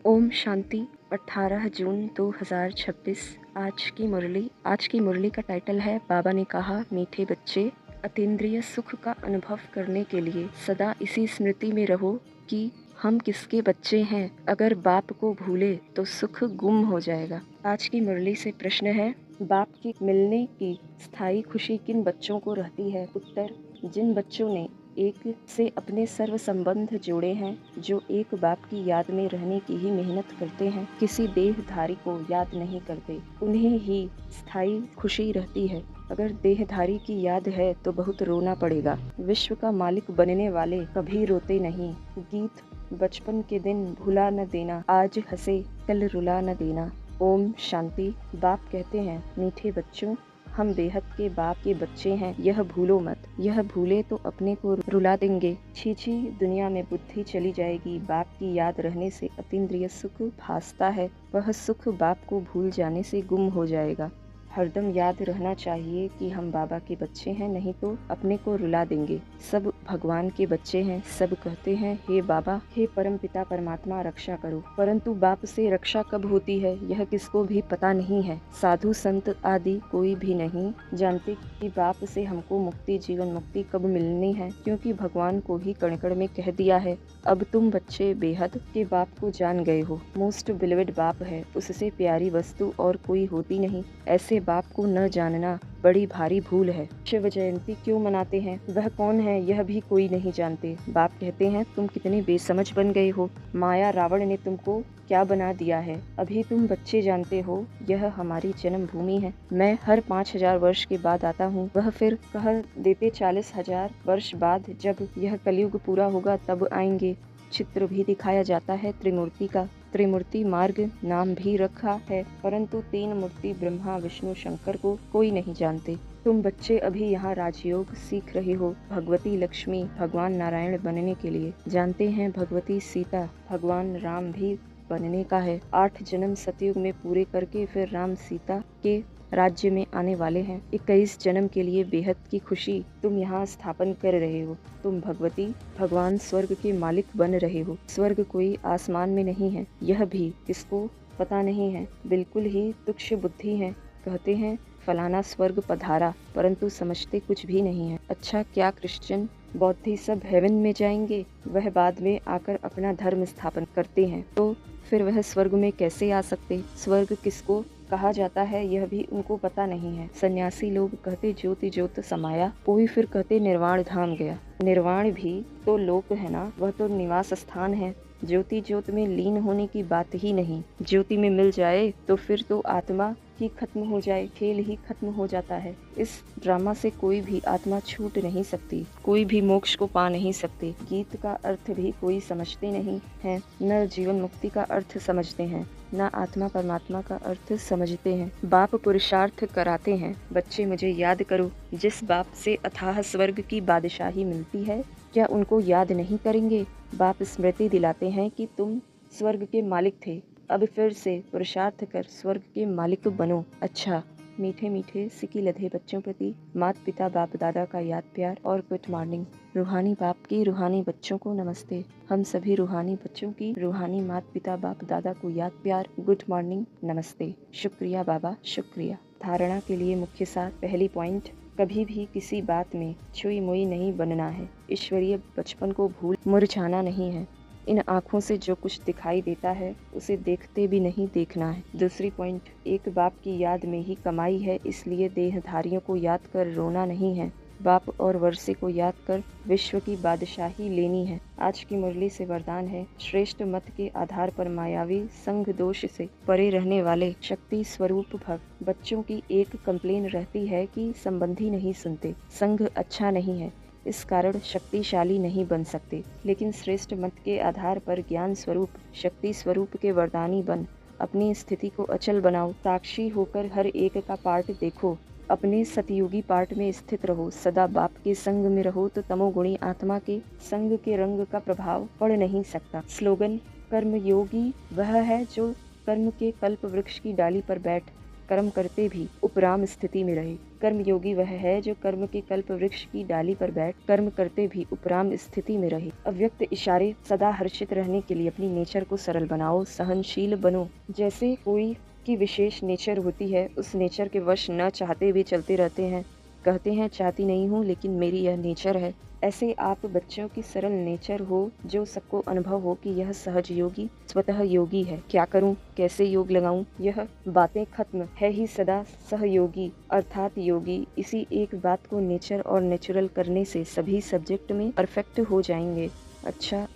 ओम शांति। 18 जून 2026। आज की मुरली का टाइटल है बाबा ने कहा मीठे बच्चे, अतीन्द्रिय सुख का अनुभव करने के लिए सदा इसी स्मृति में रहो कि हम किसके बच्चे हैं। अगर बाप को भूले तो सुख गुम हो जाएगा। आज की मुरली से प्रश्न है, बाप के मिलने की स्थायी खुशी किन बच्चों को रहती है। उत्तर, जिन बच्चों ने एक से अपने सर्व संबंध जोड़े हैं, जो एक बाप की याद में रहने की ही मेहनत करते हैं, किसी देहधारी को याद नहीं करते, उन्हें ही स्थायी खुशी रहती है। अगर देहधारी की याद है तो बहुत रोना पड़ेगा। विश्व का मालिक बनने वाले कभी रोते नहीं। गीत, बचपन के दिन भुला न देना, आज हंसे कल रुला न देना। ओम शांति। बाप कहते हैं, मीठे बच्चों, हम बेहद के बाप के बच्चे हैं, यह भूलो मत। यह भूले तो अपने को रुला देंगे। छी छी, दुनिया में बुद्धि चली जाएगी। बाप की याद रहने से अतीन्द्रिय सुख भासता है, वह सुख बाप को भूल जाने से गुम हो जाएगा। हरदम याद रहना चाहिए कि हम बाबा के बच्चे हैं, नहीं तो अपने को रुला देंगे। सब भगवान के बच्चे हैं। सब कहते हैं, हे बाबा, हे परम पिता परमात्मा, रक्षा करो। परंतु बाप से रक्षा कब होती है यह किसको भी पता नहीं है। साधु संत आदि कोई भी नहीं जानते कि बाप से हमको मुक्ति, जीवन मुक्ति कब मिलनी है, क्योंकि भगवान को ही कण कण में कह दिया है। अब तुम बच्चे बेहद के बाप को जान गए हो। मोस्ट बिलीवेड बाप है, उससे प्यारी वस्तु और कोई होती नहीं। ऐसे बाप को न जानना बड़ी भारी भूल है। शिव जयंती क्यों मनाते हैं, वह कौन है यह भी कोई नहीं जानते। बाप कहते हैं, तुम कितने बेसमझ बन गए हो। माया रावण ने तुमको क्या बना दिया है, अभी तुम बच्चे जानते हो। यह हमारी जन्मभूमि है। मैं हर 5000 वर्ष के बाद आता हूँ, वह फिर कह देते 40,000 वर्ष बाद, जब यह कलयुग पूरा होगा तब आएंगे। चित्र भी दिखाया जाता है त्रिमूर्ति का। त्रिमूर्ति मार्ग नाम भी रखा है, परंतु 3 मूर्ति ब्रह्मा विष्णु शंकर को कोई नहीं जानते। तुम बच्चे अभी यहाँ राजयोग सीख रहे हो। भगवती लक्ष्मी भगवान नारायण बनने के लिए, जानते हैं भगवती सीता भगवान राम भी बनने का है। 8 जन्म सतयुग में पूरे करके फिर राम सीता के राज्य में आने वाले हैं। 21 जन्म के लिए बेहद की खुशी तुम यहाँ स्थापन कर रहे हो। तुम भगवती भगवान स्वर्ग के मालिक बन रहे हो। स्वर्ग कोई आसमान में नहीं है, यह भी किसको पता नहीं है। बिल्कुल ही तुच्छ बुद्धि है। कहते हैं फलाना स्वर्ग पधारा, परंतु समझते कुछ भी नहीं है। अच्छा, क्या क्रिश्चियन बौद्धी सब हेवन में जाएंगे? वह बाद में आकर अपना धर्म स्थापन करते हैं, तो फिर वह स्वर्ग में कैसे आ सकते? स्वर्ग किसको कहा जाता है यह भी उनको पता नहीं है। सन्यासी लोग कहते ज्योति ज्योत समाया, कोई फिर कहते निर्वाण धाम गया। निर्वाण भी तो लोक है ना, वह तो निवास स्थान है। ज्योति ज्योत में लीन होने की बात ही नहीं। ज्योति में मिल जाए तो फिर तो आत्मा ही खत्म हो जाए, खेल ही खत्म हो जाता है। इस ड्रामा से कोई भी आत्मा छूट नहीं सकती, कोई भी मोक्ष को पा नहीं सकते। गीत का अर्थ भी कोई समझते नहीं है, न जीवन मुक्ति का अर्थ समझते हैं, न आत्मा परमात्मा का अर्थ समझते हैं। बाप पुरुषार्थ कराते हैं, बच्चे मुझे याद करो। जिस बाप से अथाह स्वर्ग की बादशाही मिलती है, क्या उनको याद नहीं करेंगे? बाप स्मृति दिलाते हैं कि तुम स्वर्ग के मालिक थे, अब फिर से पुरुषार्थ कर स्वर्ग के मालिक बनो। अच्छा, मीठे मीठे सिकी लधे बच्चों प्रति मात पिता बाप दादा का याद प्यार और गुड मॉर्निंग। रूहानी बाप की रूहानी बच्चों को नमस्ते। हम सभी रूहानी बच्चों की रूहानी मात पिता बाप दादा को याद प्यार, गुड मॉर्निंग, नमस्ते। शुक्रिया बाबा, शुक्रिया। धारणा के लिए मुख्य सार। पहली पॉइंट, कभी भी किसी बात में छुई मुई नहीं बनना है। ईश्वरीय बचपन को भूल मुरझाना नहीं है। इन आँखों से जो कुछ दिखाई देता है उसे देखते भी नहीं देखना है। दूसरी पॉइंट, एक बाप की याद में ही कमाई है, इसलिए देहधारियों को याद कर रोना नहीं है। बाप और वर्षे को याद कर विश्व की बादशाही लेनी है। आज की मुरली से वरदान है, श्रेष्ठ मत के आधार पर मायावी संघ दोष से परे रहने वाले शक्ति स्वरूप भव। बच्चों की एक कंप्लेन रहती है कि संबंधी नहीं सुनते, संघ अच्छा नहीं है, इस कारण शक्तिशाली नहीं बन सकते। लेकिन श्रेष्ठ मत के आधार पर ज्ञान स्वरूप शक्ति स्वरूप के वरदानी बन अपनी स्थिति को अचल बनाओ। साक्षी होकर हर एक का पार्ट देखो, अपने सतयुगी पार्ट में स्थित रहो। सदा बाप के संग में रहो तो तमोगुणी आत्मा के संग के रंग का प्रभाव पड़ नहीं सकता। स्लोगन, कर्मयोगी वह है जो कर्म के कल्प वृक्ष की डाली पर बैठ कर्म करते भी उपराम स्थिति में रहे। कर्मयोगी वह है जो कर्म के कल्प वृक्ष की डाली पर बैठ कर्म करते भी उपराम स्थिति में रहे। अव्यक्त इशारे सदा हर्षित रहने के लिए अपनी नेचर को सरल बनाओ, सहनशील बनो। जैसे कोई की विशेष नेचर होती है, उस नेचर के वश न चाहते भी चलते रहते हैं। कहते हैं चाहती नहीं हूँ लेकिन मेरी यह नेचर है। ऐसे आप बच्चों की सरल नेचर हो जो सबको अनुभव हो कि यह सहज योगी स्वतः योगी है। क्या करूं, कैसे योग लगाऊं, यह बातें खत्म है ही सदा सहयोगी अर्थात योगी। इसी एक बात को नेचर और नेचुरल करने से सभी सब्जेक्ट में परफेक्ट हो जाएंगे। अच्छा।